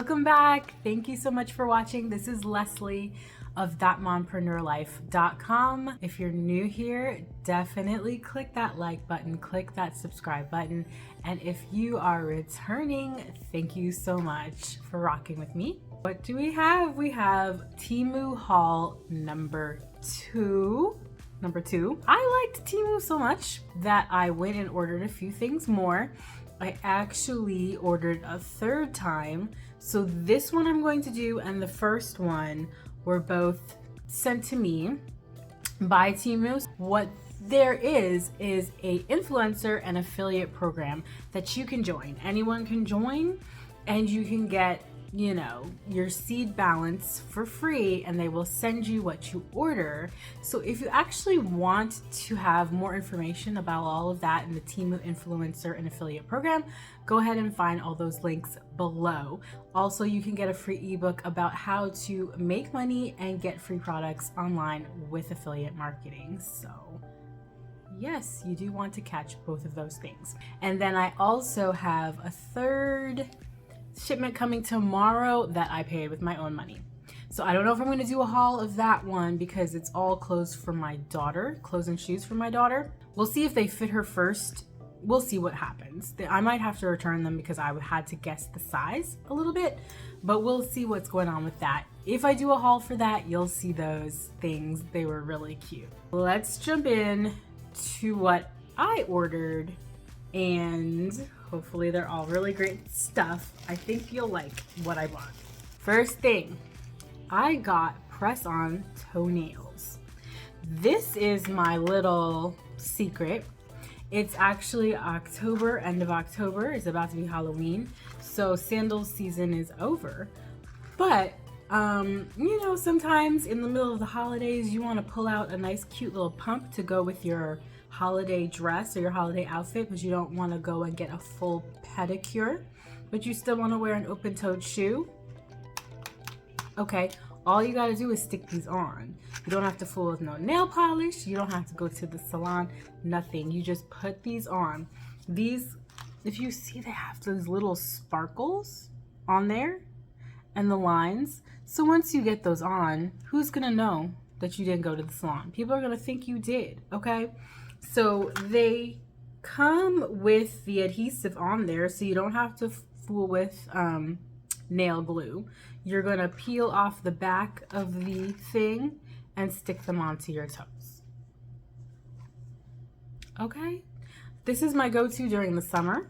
Welcome back. Thank you so much for watching. This is Leslie of thatmompreneurlife.com. If you're new here, definitely click that like button, click that subscribe button. And if you are returning, thank you so much for rocking with me. What do we have? We have Temu haul number two. I liked Temu so much that I went and ordered a few things more. I actually ordered a third time. So this one I'm going to do and the first one were both sent to me by Temu. What there is a influencer and affiliate program that you can join. Anyone can join and you can get, you know, your seed balance for free and they will send you what you order. So if you actually want to have more information about all of that in the Temu influencer and affiliate program, go ahead and find all those links below. Also, you can get a free ebook about how to make money and get free products online with affiliate marketing. So yes, you do want to catch both of those things. And then I also have a third shipment coming tomorrow that I paid with my own money. So I don't know if I'm going to do a haul of that one because it's all clothes for my daughter, clothes and shoes for my daughter. We'll see if they fit her first. We'll see what happens. I might have to return them because I had to guess the size a little bit, but we'll see what's going on with that. If I do a haul for that, you'll see those things. They were really cute. Let's jump in to what I ordered, and hopefully they're all really great stuff. I think you'll like what I bought. First thing, I got press-on toenails. This is my little secret. It's actually October, end of October. It's about to be Halloween. So sandal season is over. But, you know, sometimes in the middle of the holidays, you want to pull out a nice cute little pump to go with your holiday dress or your holiday outfit, but you don't want to go and get a full pedicure, but you still want to wear an open-toed shoe. Okay, all you got to do is stick these on. You don't have to fool with no nail polish. You don't have to go to the salon, nothing. You just put these on. These, if you see, they have those little sparkles on there and the lines. So once you get those on, who's gonna know that you didn't go to the salon? People are gonna think you did, okay? So they come with the adhesive on there, so you don't have to fool with nail glue. You're gonna peel off the back of the thing and stick them onto your toes. Okay, this is my go-to during the summer.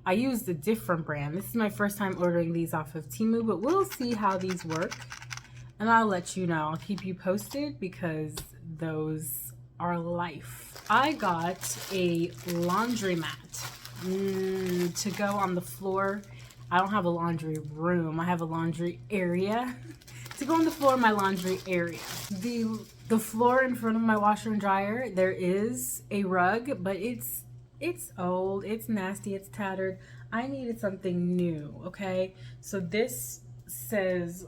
I used a different brand. This is my first time ordering these off of Temu, but we'll see how these work. And I'll let you know. I'll keep you posted because those are life. I got a laundry mat to go on the floor. I don't have a laundry room. I have a laundry area. To go on the floor in my laundry area. The floor in front of my washer and dryer, there is a rug, but it's old, it's nasty, it's tattered. I needed something new, okay? So this says,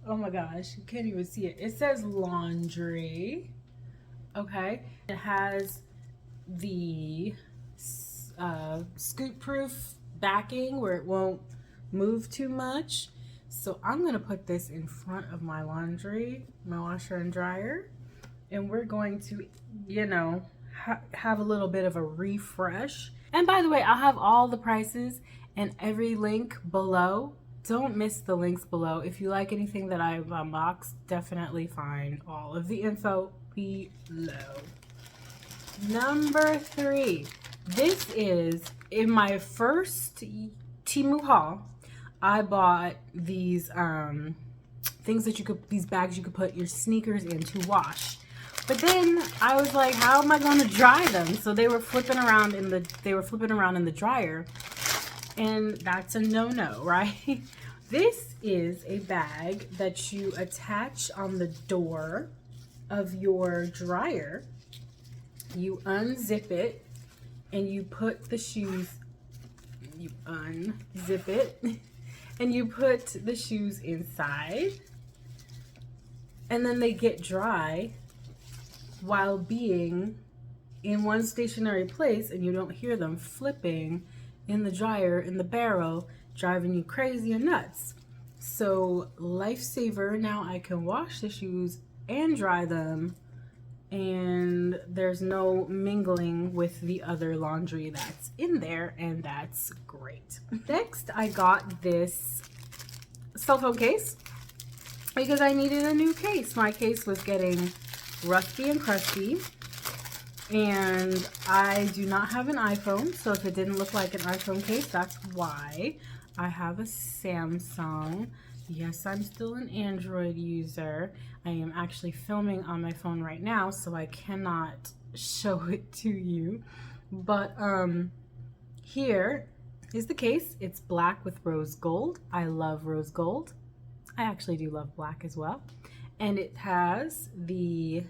oh my gosh, you can't even see it. It says laundry, okay? It has the scoot-proof backing where it won't move too much. So I'm gonna put this in front of my laundry, my washer and dryer, and we're going to, you know, have a little bit of a refresh. And by the way, I'll have all the prices and every link below. Don't miss the links below. If you like anything that I've unboxed, definitely find all of the info below. Number 3. This is in my first Temu haul. I bought these things that these bags you could put your sneakers in to wash. But then I was like, how am I going to dry them? So they were flipping around in the dryer, and that's a no-no, right? This is a bag that you attach on the door of your dryer. You unzip it and you put the shoes, you unzip it and you put the shoes inside, and then they get dry while being in one stationary place, and you don't hear them flipping in the dryer, in the barrel, driving you crazy and nuts. So lifesaver, now I can wash the shoes and dry them, and there's no mingling with the other laundry that's in there, and that's great. Next, I got this cell phone case because I needed a new case. My case was getting rusty and crusty, and I do not have an iPhone, so if it didn't look like an iPhone case, that's why. I have a Samsung. Yes, I'm still an Android user. I am actually filming on my phone right now, so I cannot show it to you. But here is the case. It's black with rose gold. I love rose gold. I actually do love black as well. And it has the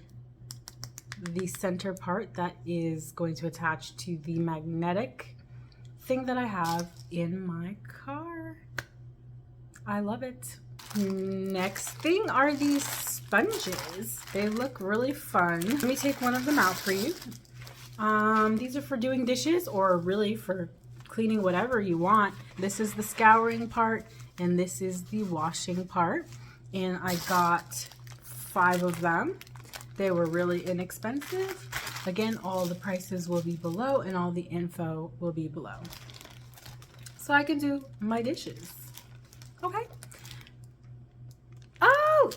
center part that is going to attach to the magnetic thing that I have in my car. I love it. Next thing are these sponges. They look really fun. Let me take one of them out for you. These are for doing dishes, or really for cleaning whatever you want. This is the scouring part, and this is the washing part. And I got 5 of them. They were really inexpensive. Again, all the prices will be below and all the info will be below. So I can do my dishes. Okay. Oh!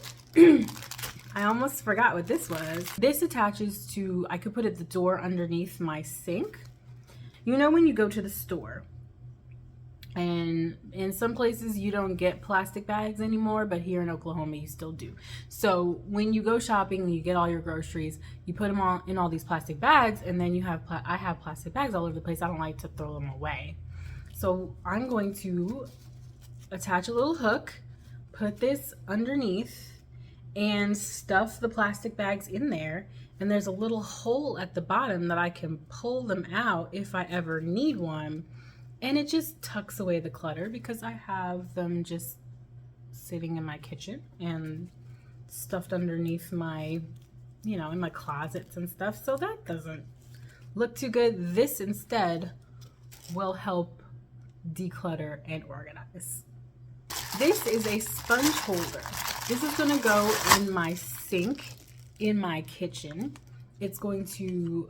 I almost forgot what this was. This attaches to, I could put it the door underneath my sink. You know when you go to the store, and in some places you don't get plastic bags anymore, but here in Oklahoma you still do. So when you go shopping, you get all your groceries, you put them all in all these plastic bags, and then you have, I have plastic bags all over the place. I don't like to throw them away. So I'm going to attach a little hook, put this underneath, and stuff the plastic bags in there. And there's a little hole at the bottom that I can pull them out if I ever need one. And it just tucks away the clutter because I have them just sitting in my kitchen and stuffed underneath my, you know, in my closets and stuff. So that doesn't look too good. This instead will help declutter and organize. This is a sponge holder. This is going to go in my sink in my kitchen. It's going to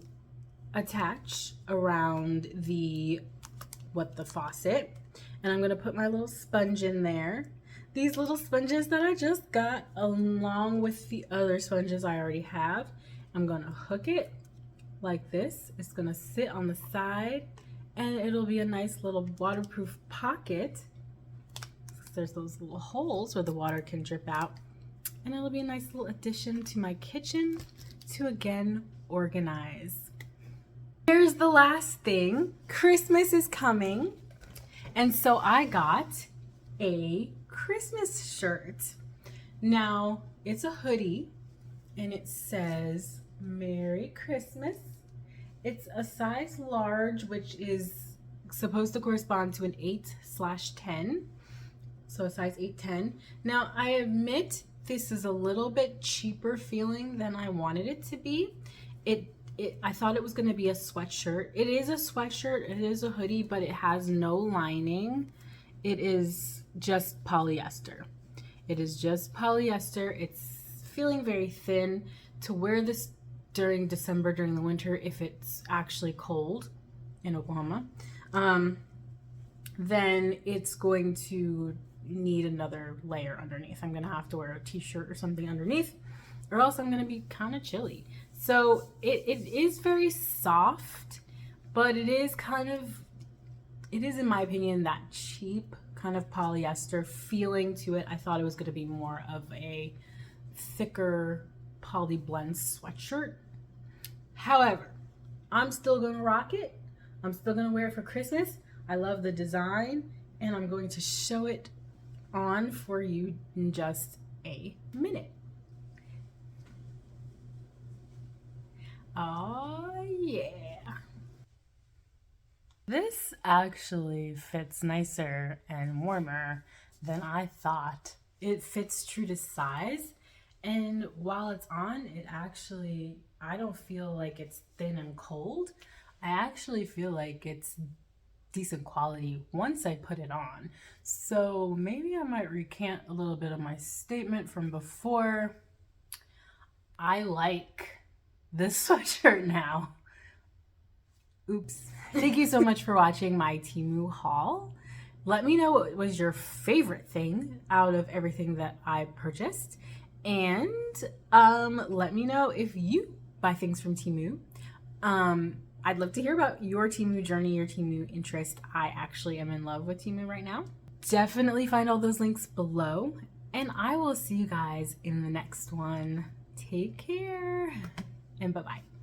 attach around the faucet, and I'm going to put my little sponge in there. These little sponges that I just got, along with the other sponges I already have, I'm going to hook it like this. It's going to sit on the side, and it'll be a nice little waterproof pocket. There's those little holes where the water can drip out, and it'll be a nice little addition to my kitchen to again organize. Here's the last thing. Christmas is coming, and so I got a Christmas shirt. Now it's a hoodie, and it says Merry Christmas. It's a size large, which is supposed to correspond to an 8/10. So a size 8-10. Now I admit this is a little bit cheaper feeling than I wanted it to be. I thought it was going to be a sweatshirt. It is a sweatshirt, it is a hoodie, but it has no lining. It is just polyester. It is just polyester. It's feeling very thin. To wear this during December, during the winter, if it's actually cold in Oklahoma, then it's going to need another layer underneath. I'm gonna have to wear a t-shirt or something underneath, or else I'm gonna be kind of chilly. So it is very soft, but it is in my opinion that cheap kind of polyester feeling to it. I thought it was going to be more of a thicker poly blend sweatshirt. However, I'm still gonna rock it. I'm still gonna wear it for Christmas. I love the design, and I'm going to show it on for you in just a minute. Oh yeah. This actually fits nicer and warmer than I thought. It fits true to size, and while it's on, I don't feel like it's thin and cold. I actually feel like it's decent quality once I put it on. So maybe I might recant a little bit of my statement from before. I like this sweatshirt now. Oops. Thank you so much for watching my Temu haul. Let me know what was your favorite thing out of everything that I purchased. And let me know if you buy things from Temu. I'd love to hear about your Temu journey, your Temu interest. I actually am in love with Temu right now. Definitely find all those links below. And I will see you guys in the next one. Take care and bye-bye.